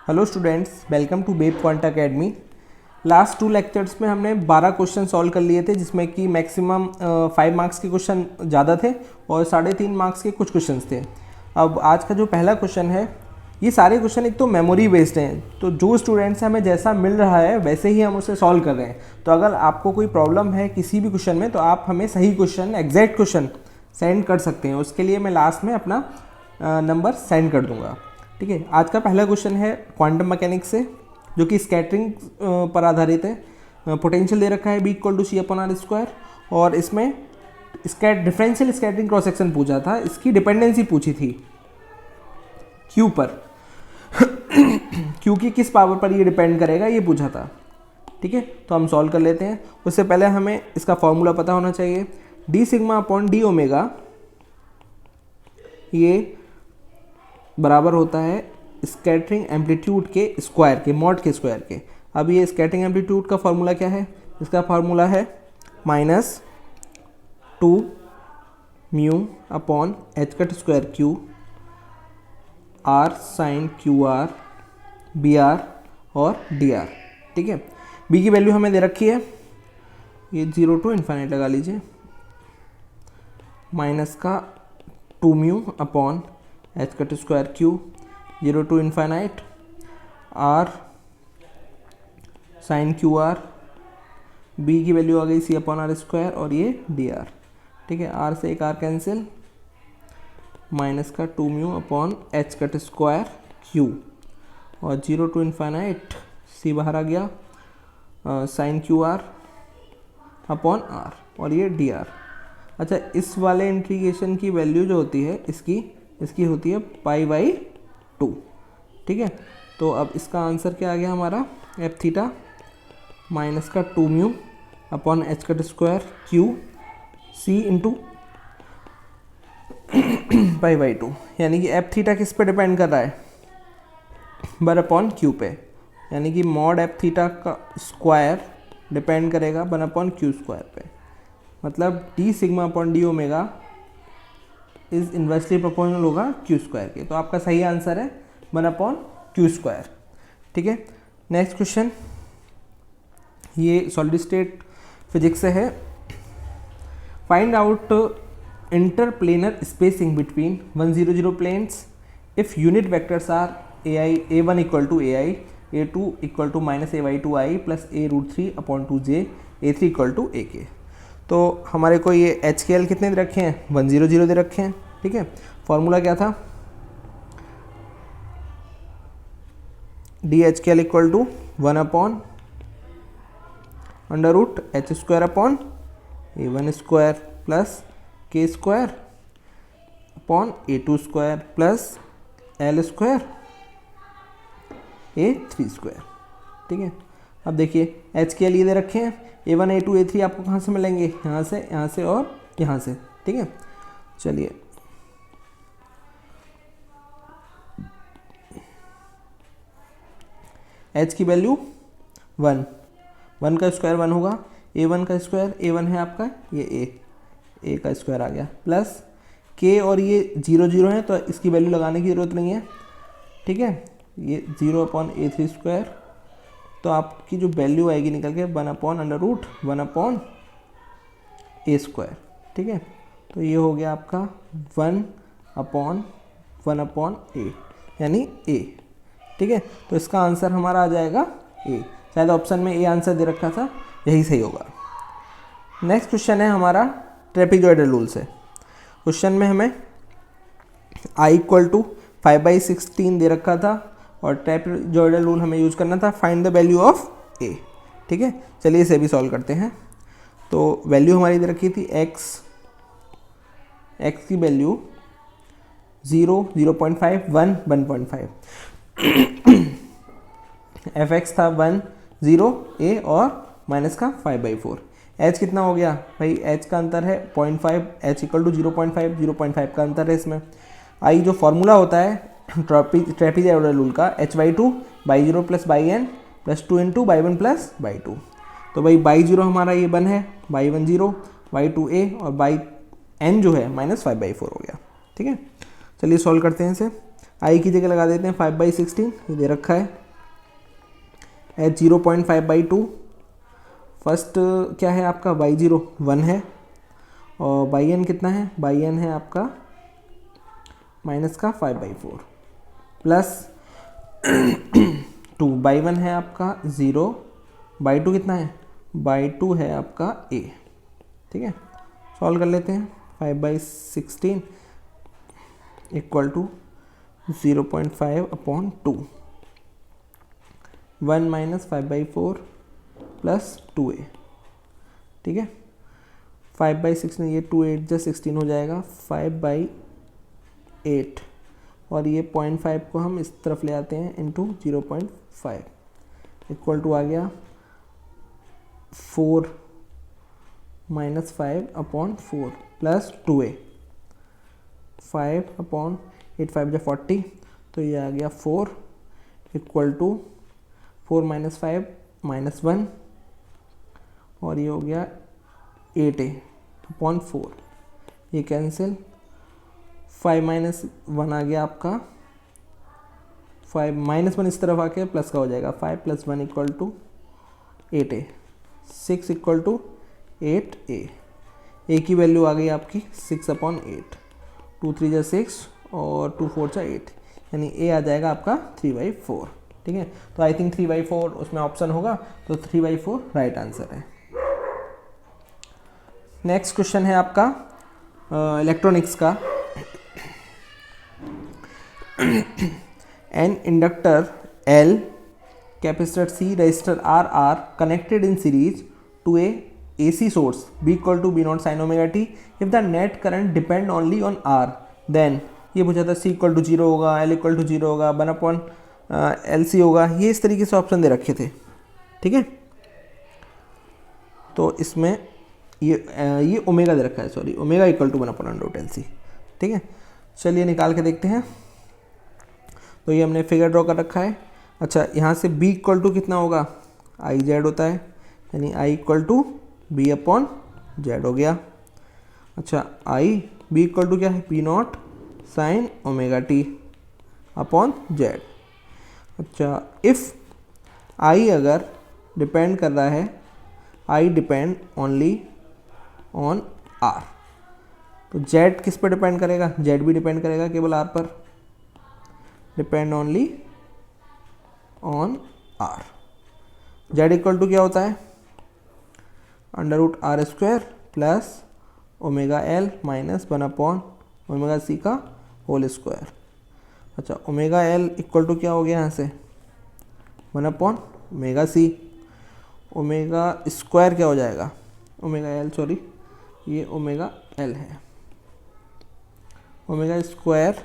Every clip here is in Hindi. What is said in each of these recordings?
हेलो स्टूडेंट्स, वेलकम टू बेब क्वांटा अकेडमी। लास्ट 2 लेक्चर्स में हमने 12 क्वेश्चन सॉल्व कर लिए थे, जिसमें कि मैक्सिमम 5 मार्क्स के क्वेश्चन ज़्यादा थे और 3.5 मार्क्स के कुछ क्वेश्चंस थे। अब आज का जो पहला क्वेश्चन है, ये सारे क्वेश्चन एक तो मेमोरी बेस्ड हैं, तो जो स्टूडेंट्स हमें जैसा मिल रहा है वैसे ही हम उसे सॉल्व कर रहे हैं। तो अगर आपको कोई प्रॉब्लम है किसी भी क्वेश्चन में, तो आप हमें सही क्वेश्चन, एग्जैक्ट क्वेश्चन सेंड कर सकते हैं। उसके लिए मैं लास्ट में अपना नंबर सेंड कर दूंगा। ठीक है, आज का पहला क्वेश्चन है क्वांटम मैकेनिक्स से, जो कि स्कैटरिंग पर आधारित है। पोटेंशियल दे रखा है B = C/r², और इसमें डिफरेंशियल स्कैटरिंग क्रॉस सेक्शन पूछा था। इसकी डिपेंडेंसी पूछी थी Q पर Q की किस पावर पर ये डिपेंड करेगा, ये पूछा था। ठीक है, तो हम सॉल्व कर लेते हैं। उससे पहले हमें इसका फॉर्मूला पता होना चाहिए। d∑d⍵, ये बराबर होता है स्कैटरिंग एम्पलीट्यूड के स्क्वायर के, मॉड के स्क्वायर के। अब ये स्कैटरिंग एम्पलीट्यूड का फॉर्मूला क्या है? इसका फॉर्मूला है -2μ/h² r sin QR BR और DR। ठीक है, B की वैल्यू हमें दे रखी है, ये 0 to ∞ लगा लीजिए, माइनस का 2μ/h², 0 to ∞ r sin QR, B की वैल्यू आ गई C/r² और ये DR। ठीक है, r से एक r कैंसिल, माइनस का 2μ/h² और 0 to ∞ C बाहर आ गया, sin QR/r और ये DR। अच्छा, इस वाले इंटीग्रेशन की वैल्यू जो होती है इसकी होती है π/2। ठीक है, तो अब इसका आंसर क्या आ गया हमारा? f∼ माइनस का 2μ/h² C इंटू π/2, यानी कि f∼ किस पे डिपेंड कर रहा है? 1/q पे, यानी कि मॉड f∼ का स्क्वायर डिपेंड करेगा 1/q² पे। मतलब d∑d⍵ इज इन्वर्सली प्रोपोर्शनल होगा q² के। तो आपका सही आंसर है 1/q²। ठीक है, नेक्स्ट क्वेश्चन, ये सॉलिड स्टेट फिजिक्स से है। Find out interplanar spacing between 1 0 0 planes if unit vectors are a1 = ai, a2 = -a/2i + a√3/2j, a3 = ak। तो हमारे को ये HKL कितने दे रखे हैं? 1 0 0 दे रखे हैं। ठीक है, फॉर्मूला क्या था? DHKL = 1/√h²/a1² + k²/a2² + l²/a3²। ठीक है, अब देखिए HKL ये दे रखे हैं, a1 a2 a3 आपको कहाँ से मिलेंगे? यहाँ से और यहाँ से। ठीक है, चलिए h की वैल्यू 1 का स्क्वायर 1 होगा, a1 का स्क्वायर, a1 है आपका ये a का स्क्वायर आ गया, प्लस k, और ये 0 0 है तो इसकी वैल्यू लगाने की ज़रूरत नहीं है। ठीक है, ये 0/a3², तो आपकी जो वैल्यू आएगी निकल के 1/√1/a²। ठीक है, तो ये हो गया आपका 1/1/a, यानी a। ठीक है, तो इसका आंसर हमारा आ जाएगा a। शायद ऑप्शन में a आंसर दे रखा था, यही सही होगा। नेक्स्ट क्वेश्चन है हमारा ट्रेपेजॉइडल रूल से। क्वेश्चन में हमें I = 5/16 दे रखा था और ट्रेपेजॉइडल रूल हमें यूज करना था, find the value of a। ठीक है, चलिए इसे भी सॉल्व करते हैं। तो वैल्यू हमारी दे रखी थी x की वैल्यू 0 0.5 1 1.5 fx था 1 0 a और माइनस का 5/4। h कितना हो गया भाई? h का अंतर है 0.5, h = 0.5 0.5 का अंतर है इसमें। I जो फॉर्मूला होता है ट्रेपेजॉइडल रूल का, h/2 by0 + by(n) + 2 × by1 + by2। तो भाई by0 हमारा ये 1 है, by1 0, by2 a और by(n) जो है -5/4 हो गया। ठीक है, चलिए सॉल्व करते हैं इसे। आई की जगह लगा देते हैं 5/16, ये दे रखा है। एच 0.5/2, फर्स्ट क्या है आपका y0 1 है, और बाई एन कितना है, बाई एन है आपका माइनस का 5/4 प्लस 2 बाई 1 है आपका 0, बाई 2 कितना है, बाई 2 है आपका a। ठीक है, सॉल्व कर लेते हैं। 5/16 equal to 0.5/2, 1 minus 5/4 plus 2a। ठीक है, 5/16 ये 2 8 16 हो जाएगा, 5/8 और ये 0.5 को हम इस तरफ ले आते हैं इंटू 0.5 इक्वल टू आ गया 4 माइनस 5/4 प्लस 2a, 5/8 5 40, तो ये आ गया 4 इक्वल टू 4 माइनस 5 -1 और ये हो गया 8a/4, ये कैंसिल, 5 माइनस 1 आ गया आपका, 5 -1 इस तरफ आके प्लस का हो जाएगा, 5 + 1 equal to 8a, 6 equal to 8a। a की वैल्यू आ गई आपकी 6/8, 2 3 6 और 2 4 8, यानी a आ जाएगा आपका 3/4। ठीक है, तो आई थिंक 3/4 उसमें ऑप्शन होगा, तो 3/4 राइट आंसर है। नेक्स्ट क्वेश्चन है आपका इलेक्ट्रॉनिक्स का। An inductor L, capacitor C, register R connected in series to a AC source B equal to B0 sin omega t if the net current depend only on R, then ये पूछा था C equal to 0 होगा, L equal to 0 होगा, 1/LC होगा, ये इस तरीके से ऑप्शन दे रखे थे। ठीक है, तो इसमें ये ओमेगा दे रखा है, sorry, omega equal to 1/√LC। ठीक है, चलिए निकाल के देखते हैं। तो ये हमने फिगर ड्रॉ कर रखा है। अच्छा, यहाँ से B इक्वल टू कितना होगा, IZ होता है, यानी I इक्वल टू B/Z हो गया। अच्छा, B इक्वल टू क्या है, B0 sin omega t/Z। अच्छा, इफ़ I अगर डिपेंड कर रहा है, I depend only on R, तो Z किस पर डिपेंड करेगा, Z भी डिपेंड करेगा केवल R पर, depend only on R। Z equal to क्या होता है, √R² plus ω/L minus 1/ωc का होल स्क्वायर। अच्छा, ω/L इक्वल टू क्या हो गया यहाँ से, 1/ωc, ओमेगा स्क्वायर क्या हो जाएगा, ω/L, सॉरी, ये ω/L है, omega square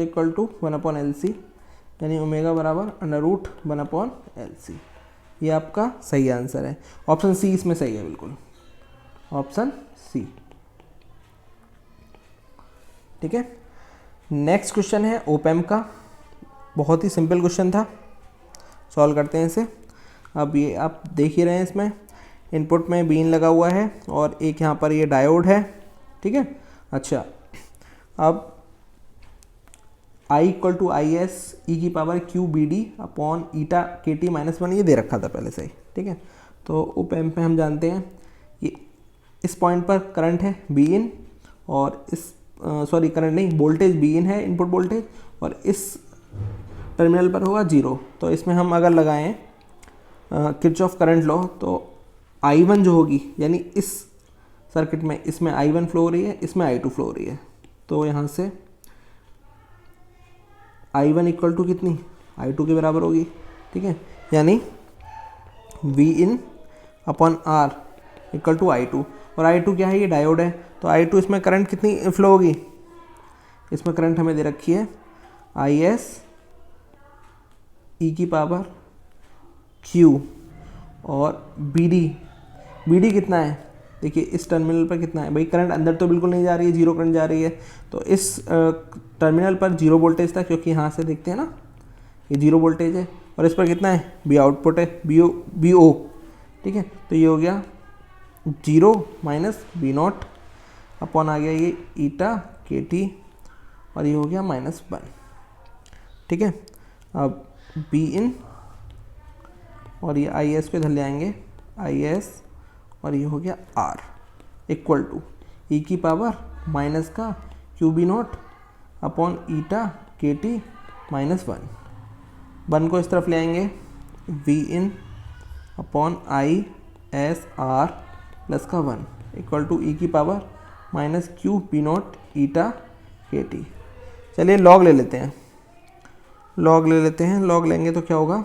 equal to 1/LC, यानी ओमेगा बराबर √1/LC। ये आपका सही आंसर है, ऑप्शन सी इसमें सही है, बिल्कुल ऑप्शन सी। ठीक है, नेक्स्ट क्वेश्चन है ओपैम्प का, बहुत ही सिंपल क्वेश्चन था, सॉल्व करते हैं इसे। अब ये आप देख ही रहे हैं, इसमें इनपुट में बीन लगा हुआ है और एक यहाँ पर ये डायोड है। ठीक है, अच्छा, अब I equal to IS e⁻QBD/η/KT-1 ये दे रखा था पहले से ही। ठीक है, तो ओपैम्प में हम जानते हैं ये इस पॉइंट पर करंट है बी इन, और इस सॉरी करंट नहीं, वोल्टेज बी इन है, इनपुट वोल्टेज, और इस टर्मिनल पर होगा 0। तो इसमें हम अगर लगाएं किरचॉफ करंट लॉ, तो I1 जो होगी, यानी इस सर्किट में इसमें I1 फ्लो हो रही है, इसमें I2 फ्लो हो रही है, तो यहाँ से I1 इक्वल टू कितनी, I2 के बराबर होगी। ठीक है, यानी V/R इक्वल टू I2, और I2 क्या है, ये डायोड है, तो I2 इसमें करंट कितनी फ्लो होगी, इसमें करंट हमें दे रखी है IS e⁻Q, और BD कितना है, देखिए इस टर्मिनल पर कितना है, भाई करंट अंदर तो बिल्कुल नहीं जा रही है, 0 करंट जा रही है, तो इस टर्मिनल पर 0 वोल्टेज था, क्योंकि यहाँ से देखते हैं ना ये 0 वोल्टेज है, और इस पर कितना है, B आउटपुट है, BO। ठीक है, तो ये हो गया 0 - B0 अपॉन आ गया ये के टी और ये हो गया -1। ठीक है, अब बी इन और ये आई एस को इधर ले आएंगे, आई एस और ये हो गया आर इक्वल टू ई की पावर माइनस का Q B not upon eta k T -1। 1 को इस तरफ ले आएंगे, V in upon I S R plus का 1 इक्वल टू ई की power minus q B not eta k T. चलिए लॉग ले लेते हैं, लॉग ले लेते हैं। लॉग लेंगे तो क्या होगा,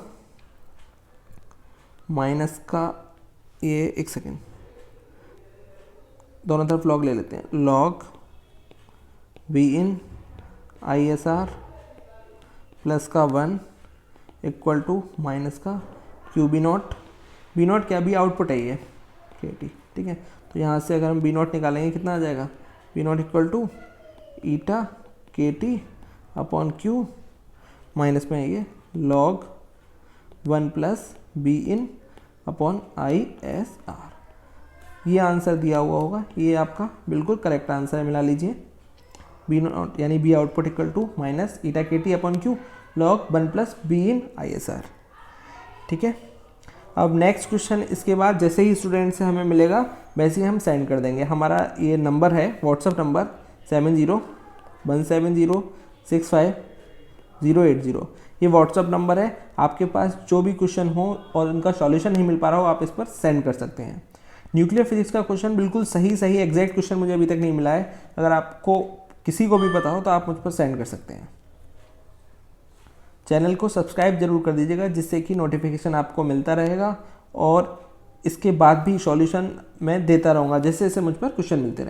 माइनस का ये, एक सेकेंड, दोनों तरफ लॉग ले लेते हैं। Log V in I S R plus का 1 इक्वल टू माइनस का Q B not, B not क्या, बी आउटपुट है ये के टी। ठीक है, तो यहाँ से अगर हम बी नॉट निकालेंगे कितना आ जाएगा, B not equal to eta k T upon Q minus में ये log 1 plus B in upon I S are. ये आंसर दिया हुआ होगा, ये आपका बिल्कुल करेक्ट आंसर है, मिला लीजिए। बी नॉट यानी B output equal to minus eta k T upon q log 1 plus B in I S R. ठीक है, अब नेक्स्ट क्वेश्चन इसके बाद जैसे ही स्टूडेंट से हमें मिलेगा वैसे ही हम सेंड कर देंगे। हमारा ये नंबर है व्हाट्सअप नंबर 7017065080। ये व्हाट्सअप नंबर है, आपके पास जो भी क्वेश्चन हो और उनका सॉल्यूशन नहीं मिल पा रहा हो आप इस पर सेंड कर सकते हैं। न्यूक्लियर फिजिक्स का क्वेश्चन बिल्कुल सही एग्जैक्ट क्वेश्चन मुझे अभी तक नहीं मिला है, अगर आपको किसी को भी पता हो तो आप मुझ पर सेंड कर सकते हैं। चैनल को सब्सक्राइब जरूर कर दीजिएगा जिससे कि नोटिफिकेशन आपको मिलता रहेगा, और इसके बाद भी सॉल्यूशन मैं देता रहूँगा जैसे जैसे मुझ पर क्वेश्चन मिलते रहेंगे।